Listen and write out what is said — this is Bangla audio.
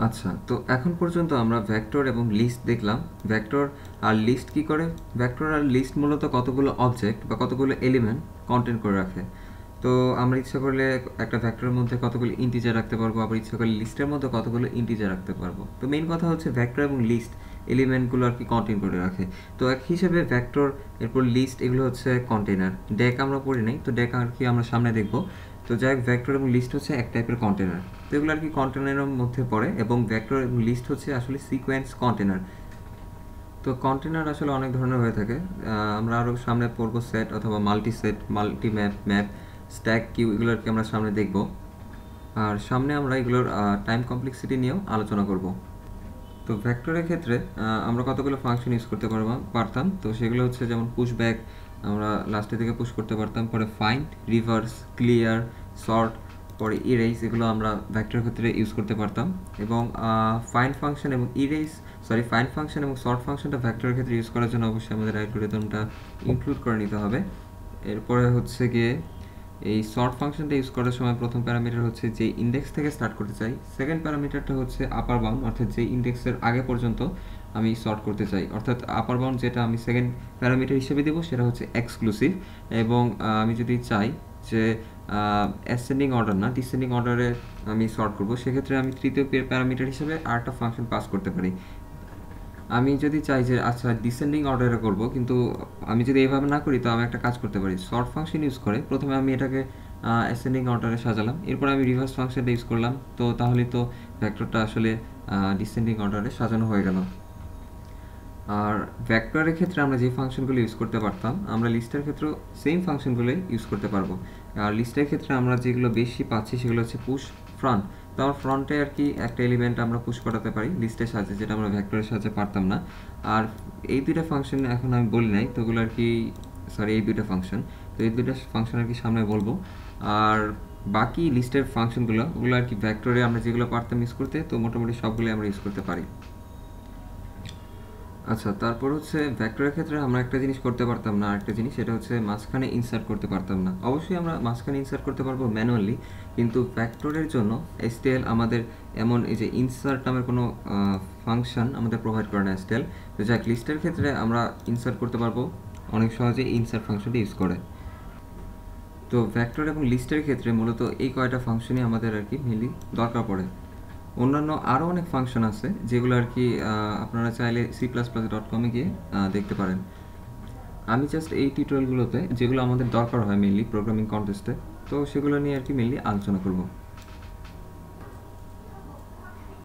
আচ্ছা, তো এখন পর্যন্ত আমরা ভেক্টর এবং লিস্ট দেখলাম। ভেক্টর আর লিস্ট কি করে? ভেক্টর আর লিস্ট মূলত কতগুলো অবজেক্ট বা কতগুলো এলিমেন্ট কন্টেন্ট করে রাখে। তো আমরা ইচ্ছা করলে একটা ভেক্টরের মধ্যে কতগুলো ইন্টিজার রাখতে পারবো, আবার ইচ্ছা করলে লিস্টের মধ্যে কতগুলো ইন্টিজার রাখতে পারবো। তো মেইন কথা হচ্ছে ভেক্টর এবং লিস্ট এলিমেন্টগুলো আর কি কন্টেইন করে রাখে। তো এক হিসেবে ভেক্টর, এরপর লিস্ট, এগুলো হচ্ছে কন্টেনার। ডেক আমরা পড়ি নাই, তো ডেক আর কি আমরা সামনে দেখবো। তো যাই হোক, ভেক্টর এবং লিস্ট হচ্ছে এক টাইপের কন্টেনার। তো এগুলো আর কি কন্টেনারের মধ্যে পড়ে, এবং ভেক্টর এবং লিস্ট হচ্ছে আসলে সিকোয়েন্স কন্টেনার। তো কন্টেনার আসলে অনেক ধরনের হয়ে থাকে। আমরা আরও সামনে পড়বো সেট অথবা multi set, multi map, map, stack, queue, এগুলো আর কি আমরা সামনে দেখব। আর সামনে আমরা এগুলোর টাইম কমপ্লেক্সিটি নিয়েও আলোচনা করব। তো ভেক্টরের ক্ষেত্রে আমরা কতগুলো ফাংশন ইউজ করতে পারতাম। তো সেগুলো হচ্ছে যেমন পুশ ব্যাক, আমরা লাস্টের দিকে পুশ করতে পারতাম। পরে ফাইন্ড, রিভার্স, ক্লিয়ার, সর্ট, পরে ইরেজ, এগুলো আমরা ভেক্টরের ক্ষেত্রে ইউজ করতে পারতাম। এবং ফাইন্ড ফাংশন এবং ফাইন্ড ফাংশন এবং সর্ট ফাংশনটা ভেক্টরের ক্ষেত্রে ইউজ করার জন্য অবশ্যই আমাদের অ্যালগরিদমটা ইনক্লুড করে নিতে হবে। এরপরে হচ্ছে গিয়ে এই সর্ট ফাংশনটা ইউজ করার সময় প্রথম প্যারামিটার হচ্ছে যে ইন্ডেক্স থেকে স্টার্ট করতে চাই, সেকেন্ড প্যারামিটারটা হচ্ছে আপার বাউন্ড, অর্থাৎ যে ইন্ডেক্সের আগে পর্যন্ত আমি সর্ট করতে চাই। অর্থাৎ আপার বাউন্ড যেটা আমি সেকেন্ড প্যারামিটার হিসেবে দেবো সেটা হচ্ছে এক্সক্লুসিভ। এবং আমি যদি চাই যে অ্যাসেন্ডিং অর্ডার না, ডিসেন্ডিং অর্ডারে আমি সর্ট করবো, সেক্ষেত্রে আমি তৃতীয় প্যারামিটার হিসেবে আরেকটা ফাংশন পাস করতে পারি। আমি যদি চাই যে আচ্ছা ডিসেন্ডিং অর্ডারে করব, কিন্তু আমি যদি এইভাবে না করি, তো আমি একটা কাজ করতে পারি। সর্ট ফাংশন ইউজ করে প্রথমে আমি এটাকে অ্যাসেন্ডিং অর্ডারে সাজালাম, এরপর আমি রিভার্স ফাংশনটা ইউজ করলাম। তো তাহলে তো ভেক্টরটা আসলে ডিসেন্ডিং অর্ডারে সাজানো হয়ে গেল। আর ভেক্টরের ক্ষেত্রে আমরা যে ফাংশনগুলো ইউজ করতে পারতাম, আমরা লিস্টের ক্ষেত্রেও সেম ফাংশনগুলোই ইউজ করতে পারবো। আর লিস্টের ক্ষেত্রে আমরা যেগুলো বেশি পাচ্ছি সেগুলো হচ্ছে পুশ, ফ্রন্ট। তো আমার ফ্রন্টে আর কি একটা এলিমেন্ট আমরা পুশ করাতে পারি লিস্টের সাহায্যে, যেটা আমরা ভেক্টরের সাহায্যে পারতাম না। আর এই দুইটা ফাংশন এখন আমি বলি নাই, তো ওগুলো আর কি, এই দুইটা ফাংশন, তো এই দুইটা ফাংশন আর কি সামনে বলবো। আর বাকি লিস্টের ফাংশনগুলো, ওগুলো আর কি ভেক্টরে আমরা যেগুলো পারতাম ইউজ করতে, তো মোটামুটি সবগুলোই আমরা ইউজ করতে পারি। আচ্ছা, তারপর হচ্ছে ভেক্টরের ক্ষেত্রে আমরা একটা জিনিস করতে পারতাম না, আরেকটা জিনিস, সেটা হচ্ছে মাঝখানে ইনসার্ট করতে পারতাম না। অবশ্যই আমরা মাঝখানে ইনসার্ট করতে পারবো ম্যানুয়ালি, কিন্তু ভেক্টরের জন্য এসটিএল আমাদের এমন এই যে ইনসার্ট নামের কোনো ফাংশন আমাদের প্রোভাইড করে না এসটিএল। তো যাক, লিস্টের ক্ষেত্রে আমরা ইনসার্ট করতে পারবো অনেক সহজে ইনসার্ট ফাংশনটি ইউজ করে। তো ভেক্টর এবং লিস্টের ক্ষেত্রে মূলত এই কয়টা ফাংশনই আমাদের আর কি মেনলি দরকার পড়ে। অন্যান্য আরও অনেক ফাংশন আছে যেগুলো আর কি আপনারা চাইলে c++.com-এ গিয়ে দেখতে পারেন। আমি জাস্ট এই টিউটোরিয়ালগুলোতে যেগুলো আমাদের দরকার হয় মেনলি প্রোগ্রামিং কন্টেস্টে, তো সেগুলো নিয়ে আর কি মেনলি আলোচনা করব।